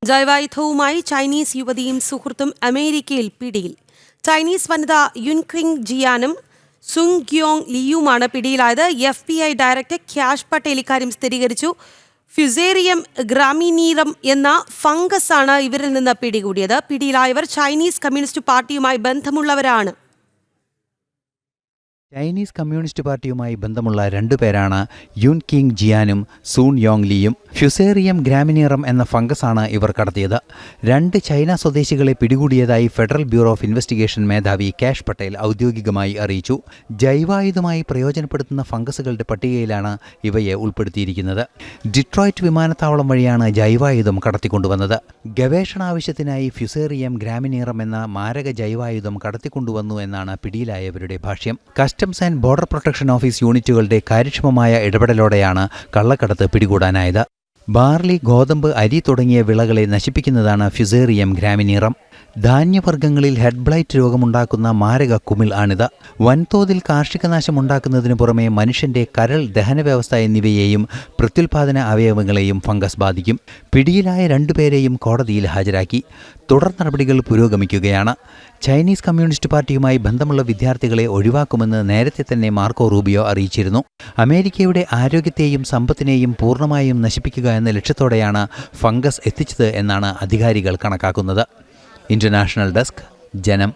ജൈവായുധവുമായി Chinese യുവതിയും സുഹൃത്തും അമേരിക്കയിൽ പിടിയിൽ. ചൈനീസ് വനിത യുൻക്വിങ് ജിയാനും സുങ് ഗ്യോങ് ലിയുമാണ് പിടിയിലായത്. FBI ഡയറക്ടർ ക്യാഷ് പട്ടേൽ ഇക്കാര്യം സ്ഥിരീകരിച്ചു. ഫ്യുസേറിയം ഗ്രാമിനീറം എന്ന ഫംഗസാണ് ഇവരിൽ നിന്ന് പിടികൂടിയത്. പിടിയിലായവർ ചൈനീസ് കമ്മ്യൂണിസ്റ്റ് പാർട്ടിയുമായി ബന്ധമുള്ളവരാണ്. ചൈനീസ് കമ്മ്യൂണിസ്റ്റ് പാർട്ടിയുമായി ബന്ധമുള്ള രണ്ടുപേരാണ് യുൻക്വിങ് ജിയാനും സൂൺ യോങ് ലിയും. ഫ്യുസേറിയം ഗ്രാമിനീറം എന്ന ഫംഗസാണ് ഇവർ കടത്തിയത്. 2 ചൈന സ്വദേശികളെ പിടികൂടിയതായി ഫെഡറൽ ബ്യൂറോ ഓഫ് ഇൻവെസ്റ്റിഗേഷൻ മേധാവി ക്യാഷ് പട്ടേൽ ഔദ്യോഗികമായി അറിയിച്ചു. ജൈവായുധമായി പ്രയോജനപ്പെടുത്തുന്ന ഫംഗസുകളുടെ പട്ടികയിലാണ് ഇവയെ ഉൾപ്പെടുത്തിയിരിക്കുന്നത്. ഡിട്രോയിറ്റ് വിമാനത്താവളം വഴിയാണ് ജൈവായുധം കടത്തിക്കൊണ്ടുവന്നത്. ഗവേഷണാവശ്യത്തിനായി ഫ്യുസേറിയം ഗ്രാമിനീറം എന്ന മാരക ജൈവായുധം കടത്തിക്കൊണ്ടുവന്നു എന്നാണ് പിടിയിലായവരുടെ ഭാഷ്യം. Customs and border protection office യൂണിറ്റുകളുടെ കാര്യക്ഷമമായ ഇടപെടലോടെയാണ് കള്ളക്കടത്ത് പിടികൂടാനായത്. ബാർലി, ഗോതമ്പ്, അരി തുടങ്ങിയ വിളകളെ നശിപ്പിക്കുന്നതാണ് ഫ്യുസേറിയം ഗ്രാമിനീറം. ധാന്യവർഗ്ഗങ്ങളിൽ ഹെഡ് ബ്ലൈറ്റ് രോഗമുണ്ടാക്കുന്ന മാരക കുമിൾ ആണിത്. വൻതോതിൽ കാർഷിക നാശമുണ്ടാക്കുന്നതിനു പുറമെ മനുഷ്യന്റെ കരൾ, ദഹനവ്യവസ്ഥ എന്നിവയെയും പ്രത്യുൽപാദന അവയവങ്ങളെയും ഫംഗസ് ബാധിക്കും. പിടിയിലായ 2 പേരെയും കോടതിയിൽ ഹാജരാക്കി. തുടർ നടപടികൾ പുരോഗമിക്കുകയാണ്. ചൈനീസ് കമ്മ്യൂണിസ്റ്റ് പാർട്ടിയുമായി ബന്ധമുള്ള വിദ്യാർത്ഥികളെ ഒഴിവാക്കുമെന്ന് നേരത്തെ തന്നെ മാർക്കോ റൂബിയോ അറിയിച്ചിരുന്നു. അമേരിക്കയുടെ ആരോഗ്യത്തെയും സമ്പത്തിനെയും പൂർണ്ണമായും നശിപ്പിക്കുക എന്ന ലക്ഷ്യത്തോടെയാണ് ഫംഗസ് എത്തിച്ചത് എന്നാണ് അധികാരികൾ കണക്കാക്കുന്നത്. ഇന്റർനാഷണൽ ഡെസ്ക്, ജനം.